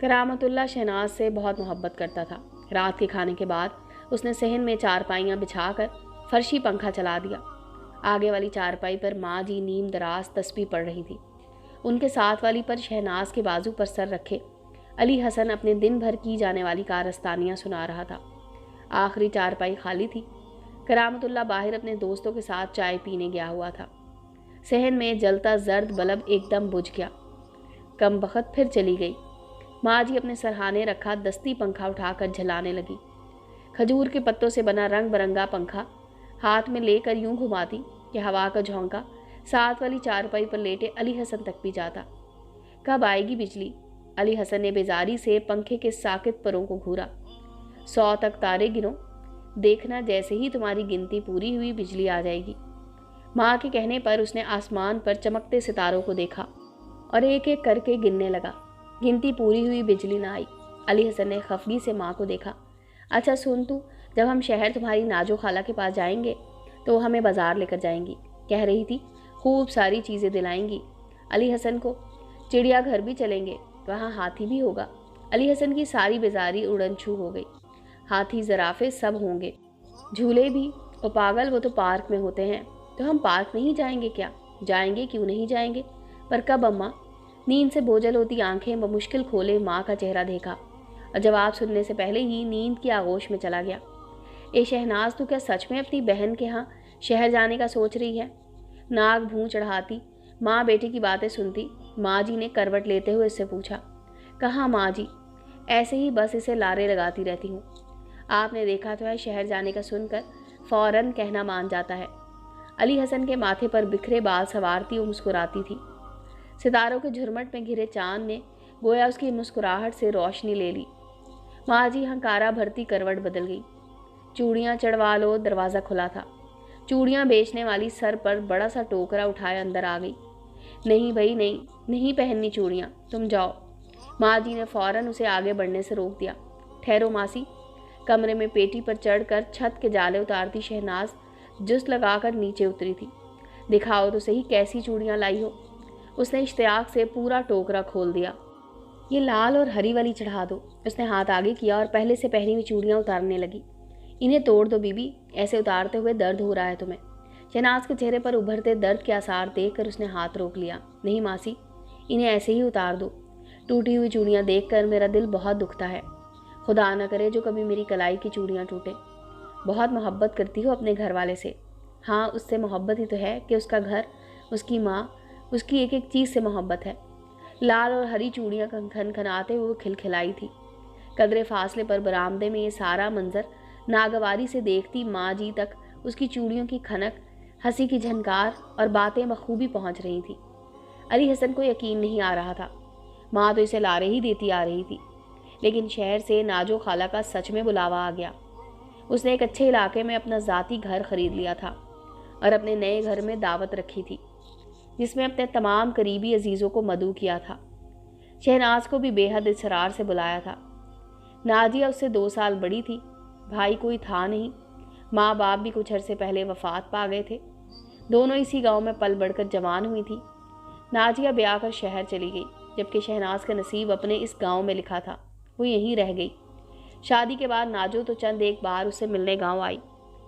کرامت اللہ شہناز سے بہت محبت کرتا تھا۔ رات کے کھانے کے بعد اس نے صحن میں چارپائیاں بچھا کر فرشی پنکھا چلا دیا۔ آگے والی چارپائی پر ماں جی نیم دراز تسبیح پڑھ رہی تھی۔ ان کے ساتھ والی پر شہناز کے بازو پر سر رکھے علی حسن اپنے دن بھر کی جانے والی کارستانیاں سنا رہا تھا۔ آخری چارپائی خالی تھی۔ کرامت اللہ باہر اپنے دوستوں کے ساتھ چائے پینے گیا ہوا تھا۔ صحن میں جلتا زرد بلب ایک دم بجھ گیا۔ کم بخت پھر چلی گئی۔ ماں جی اپنے سرہانے رکھا دستی پنکھا اٹھا کر جھلانے لگی۔ کھجور کے پتوں سے بنا رنگ برنگا پنکھا ہاتھ میں لے کر یوں گھماتی کہ ہوا کا جھونکا ساتھ والی چارپائی پر لیٹے علی حسن تک بھی جاتا۔ کب آئے گی بجلی؟ علی حسن نے بیزاری سے پنکھے کے ساکت پروں کو گھورا۔ 100 تک تارے گنو، دیکھنا جیسے ہی تمہاری گنتی پوری ہوئی بجلی آ جائے گی۔ ماں کے کہنے پر اس نے آسمان پر چمکتے ستاروں کو دیکھا اور ایک ایک کر کے گننے لگا۔ گنتی پوری ہوئی، بجلی نہ آئی۔ علی حسن نے خفگی سے ماں کو دیکھا۔ اچھا سن تو، جب ہم شہر تمہاری ناجو خالہ کے پاس جائیں گے تو وہ ہمیں بازار لے کر جائیں گی، کہہ رہی تھی خوب ساری چیزیں دلائیں گی علی حسن کو۔ چڑیا گھر بھی چلیں گے، وہاں ہاتھی بھی ہوگا۔ علی حسن کی ساری بیزاری اڑن چھو ہو گئی۔ ہاتھی زرافے سب ہوں گے، جھولے بھی۔ او پاگل، وہ تو پارک میں ہوتے ہیں۔ تو ہم پارک نہیں جائیں گے کیا؟ جائیں گے، کیوں نہیں جائیں گے، پر کب اماں؟ نیند سے بوجھل ہوتی آنکھیں بمشکل کھولے ماں کا چہرہ دیکھا اور جواب سننے سے پہلے ہی نیند کی آغوش میں چلا گیا۔ اے شہناز، تو کیا سچ میں اپنی بہن کے ہاں شہر جانے کا سوچ رہی ہے؟ ناک بھوں چڑھاتی ماں بیٹی کی باتیں سنتی ماں جی نے کروٹ لیتے ہوئے اس سے پوچھا۔ کہاں ماں جی؟ ایسے ہی بس اسے لارے لگاتی رہتی ہوں۔ آپ نے دیکھا تو ہے، شہر جانے کا سن کر فوراً کہنا مان جاتا ہے۔ علی حسن کے ماتھے پر بکھرے بال سوارتی وہ مسکراتی تھی۔ ستاروں کے جھرمٹ میں گھرے چاند نے گویا اس کی مسکراہٹ سے روشنی لے لی۔ ماں جی ہنکارا بھرتی کروٹ بدل گئی۔ چوڑیاں چڑھوا لو، دروازہ کھلا تھا۔ چوڑیاں بیچنے والی سر پر بڑا سا ٹوکرا اٹھائے اندر آ گئی۔ نہیں بھائی نہیں، نہیں پہننی چوڑیاں، تم جاؤ۔ ماں جی نے فوراً اسے آگے بڑھنے سے روک دیا۔ ٹھہرو ماسی۔ کمرے میں پیٹی پر چڑھ کر چھت کے جالے اتارتی شہناز جست لگا کر نیچے اتری تھی۔ دکھاؤ تو صحیح کیسی چوڑیاں لائی ہو۔ اس نے اشتیاق سے پورا ٹوکرا کھول دیا۔ یہ لال اور ہری والی چڑھا دو۔ اس نے ہاتھ آگے کیا اور پہلے سے پہنی ہوئی چوڑیاں اتارنے لگی۔ انہیں توڑ دو بی بی، ایسے اتارتے ہوئے درد ہو رہا ہے تمہیں۔ شہناز کے چہرے پر ابھرتے درد کے آثار دیکھ کر اس نے ہاتھ روک لیا۔ نہیں ماسی، انہیں ایسے ہی اتار دو۔ ٹوٹی ہوئی چوڑیاں دیکھ کر میرا دل بہت دکھتا ہے۔ خدا نہ کرے جو کبھی میری کلائی کی چوڑیاں ٹوٹیں۔ بہت محبت کرتی ہو اپنے گھر والے سے؟ ہاں، اس سے محبت ہی تو ہے کہ اس کا گھر، اس کی ماں، اس کی ایک ایک چیز سے محبت ہے۔ لال اور ہری چوڑیاں کھن کھناتے ہوئے کھلکھلائی تھی۔ قدرے فاصلے پر برآمدے میں یہ سارا منظر ناگواری سے دیکھتی ماں جی تک اس کی چوڑیوں کی کھنک، ہنسی کی جھنکار اور باتیں بخوبی پہنچ رہی تھی۔ علی حسن کو یقین نہیں آ رہا تھا۔ ماں تو اسے لارے ہی دیتی آ رہی تھی، لیکن شہر سے ناجو خالہ کا سچ میں بلاوا آ گیا۔ اس نے ایک اچھے علاقے میں اپنا ذاتی گھر خرید لیا تھا اور اپنے نئے گھر میں دعوت رکھی تھی، جس میں اپنے تمام قریبی عزیزوں کو مدعو کیا تھا۔ شہناز کو بھی بے حد اصرار سے بلایا تھا۔ نازیہ اس سے 2 سال بڑی تھی، بھائی کوئی تھا نہیں، ماں باپ بھی کچھ عرصے پہلے وفات پا گئے تھے۔ دونوں اسی گاؤں میں پل بڑھ کر جوان ہوئی تھی۔ نازیہ بیاہ کر شہر چلی گئی، جبکہ شہناز کا نصیب اپنے اس گاؤں میں لکھا تھا، وہ یہیں رہ گئی۔ شادی کے بعد ناجو تو چند ایک بار اس سے ملنے گاؤں آئی،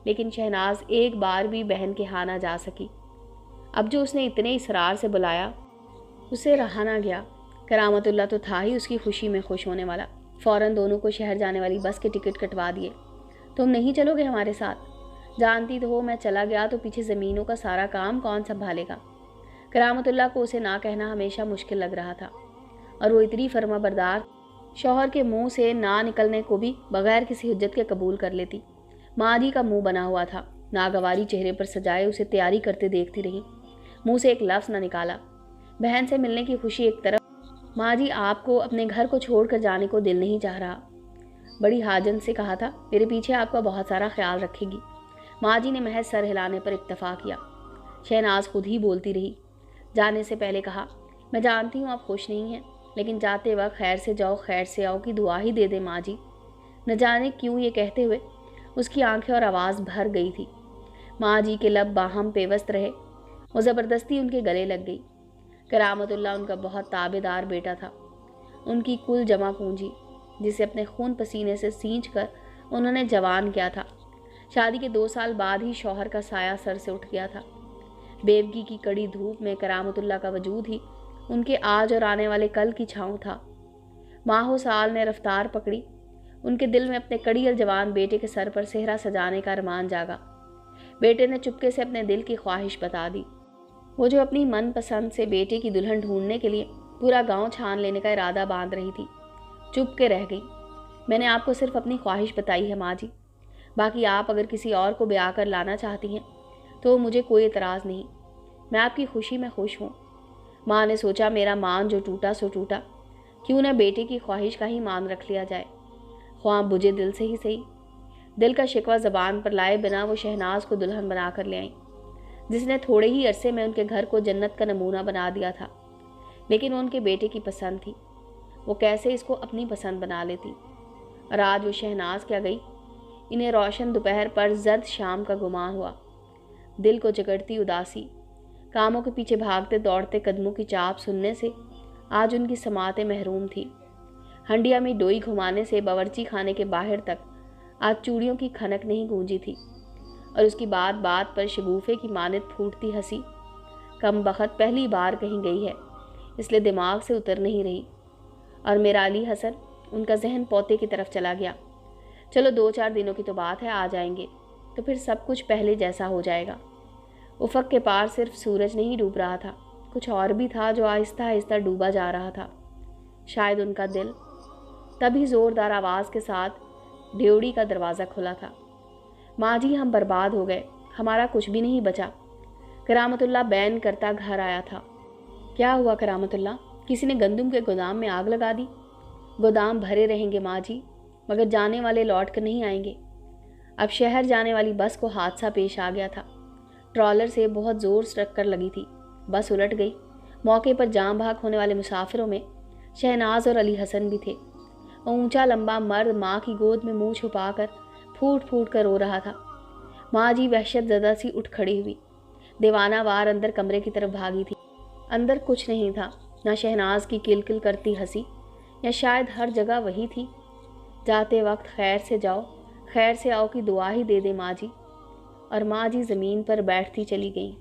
لیکن شہناز ایک بار بھی بہن کے ہاں نہ جا سکی۔ اب جو اس نے اتنے اصرار سے بلایا، اسے رہا نہ گیا۔ کرامت اللہ تو تھا ہی اس کی خوشی میں خوش ہونے والا۔ فوراً دونوں کو شہر جانے والی بس کے ٹکٹ کٹوا دیے۔ تم نہیں چلو گے ہمارے ساتھ؟ جانتی تو ہو میں چلا گیا تو پیچھے زمینوں کا سارا کام کون سنبھالے گا؟ کرامت اللہ کو اسے نہ کہنا ہمیشہ مشکل لگ رہا تھا، اور وہ اتنی فرما بردار شوہر کے منہ سے نہ نکلنے کو بھی بغیر کسی حجت کے قبول کر لیتی۔ ماں جی کا منہ بنا ہوا تھا، ناگواری چہرے پر سجائے اسے تیاری کرتے دیکھتی رہی۔ منہ سے ایک لفظ نہ نکالا۔ بہن سے ملنے کی خوشی ایک طرف، ماں جی آپ کو اپنے گھر کو چھوڑ کر جانے کو دل نہیں چاہ رہا۔ بڑی حاجن سے کہا تھا میرے پیچھے آپ کا بہت سارا خیال رکھے گی۔ ماں جی نے محض سر ہلانے پر اکتفا کیا۔ شہناز خود ہی بولتی رہی۔ جانے سے پہلے کہا، میں جانتی ہوں آپ خوش نہیں ہیں، لیکن جاتے وقت خیر سے جاؤ خیر سے آؤ کی دعا ہی دے دے ماں جی۔ نہ جانے کیوں یہ کہتے ہوئے اس کی آنکھیں اور آواز بھر گئی تھی۔ ماں جی کے لب باہم پیوست رہے، وہ زبردستی ان کے گلے لگ گئی۔ کرامت اللہ ان کا بہت تابع دار بیٹا تھا۔ ان کی کل جمع پونجی، جسے اپنے خون پسینے سے سینچ کر انہوں نے جوان کیا تھا۔ شادی کے 2 سال بعد ہی شوہر کا سایہ سر سے اٹھ گیا تھا۔ بیوگی کی کڑی دھوپ میں کرامت اللہ کا وجود ہی ان کے آج اور آنے والے کل کی چھاؤں تھا۔ ماہو سال نے رفتار پکڑی، ان کے دل میں اپنے کڑی اور جوان بیٹے کے سر پر صحرا سجانے کا ارمان جاگا۔ بیٹے نے چپکے سے اپنے دل کی خواہش بتا دی۔ وہ جو اپنی من پسند سے بیٹے کی دلہن ڈھونڈنے کے لیے پورا گاؤں چھان لینے کا ارادہ باندھ رہی تھی، چپ کے رہ گئی۔ میں نے آپ کو صرف اپنی خواہش بتائی ہے ماں جی، باقی آپ اگر کسی اور کو بیاہ کر لانا چاہتی ہیں تو مجھے کوئی اعتراض نہیں، میں آپ کی خوشی میں خوش ہوں۔ ماں نے سوچا میرا مان جو ٹوٹا سو ٹوٹا، کیوں نہ بیٹے کی خواہش کا ہی مان رکھ لیا جائے، خواہ بجھے دل سے ہی صحیح۔ دل کا شکوہ زبان پر لائے بنا وہ شہناز کو دلہن بنا کر لے آئیں، جس نے تھوڑے ہی عرصے میں ان کے گھر کو جنت کا نمونہ بنا دیا تھا۔ لیکن وہ ان کے بیٹے کی پسند تھی، وہ کیسے اس کو اپنی پسند بنا لیتی۔ اور آج وہ شہناز کیا گئی، انہیں روشن دوپہر پر زرد شام کا گمان ہوا۔ دل کو جگڑتی اداسی، کاموں کے پیچھے بھاگتے دوڑتے قدموں کی چاپ سننے سے آج ان کی سماعتیں محروم تھی۔ ہنڈیا میں ڈوئی گھمانے سے باورچی خانے کے باہر تک آج چوڑیوں کی کھنک نہیں گونجی تھی، اور اس کی بات بات پر شگوفے کی مانند پھوٹتی ہنسی کم بخت پہلی بار کہیں گئی ہے، اس لیے دماغ سے اتر نہیں رہی۔ اور میرا علی حسن، ان کا ذہن پوتے کی طرف چلا گیا۔ چلو 2-4 دنوں کی تو بات ہے، آ جائیں گے تو پھر سب کچھ پہلے جیسا ہو جائے گا۔ افق کے پار صرف سورج نہیں ڈوب رہا تھا، کچھ اور بھی تھا جو آہستہ آہستہ ڈوبا جا رہا تھا، شاید ان کا دل۔ تبھی زوردار آواز کے ساتھ ڈیوڑی کا دروازہ کھلا تھا۔ ماں جی ہم برباد ہو گئے، ہمارا کچھ بھی نہیں بچا۔ کرامت اللہ بین کرتا گھر آیا تھا۔ کیا ہوا کرامت اللہ؟ کسی نے گندم کے گودام میں آگ لگا دی؟ گودام بھرے رہیں گے ماں جی، مگر جانے والے لوٹ کر نہیں آئیں گے۔ اب شہر جانے والی بس کو حادثہ پیش آ گیا تھا، ٹرالر سے بہت زور سے ٹکر لگی تھی، بس الٹ گئی۔ موقع پر جاں بحق ہونے والے مسافروں میں شہناز اور علی حسن بھی تھے۔ وہ اونچا لمبا مرد ماں کی گود میں منہ چھپا کر پھوٹ پھوٹ کر رو رہا تھا۔ ماں جی وحشت زدہ سی اٹھ کھڑی ہوئی، دیوانہ وار اندر کمرے کی طرف بھاگی تھی۔ اندر کچھ نہیں تھا، نہ شہناز کی کل کل کرتی ہنسی، یا شاید ہر جگہ وہی تھی، جاتے وقت خیر سے جاؤ خیر سے آؤ کی دعا ہی دے دے ماں جی۔ اور ماں جی زمین پر بیٹھتی چلی گئیں۔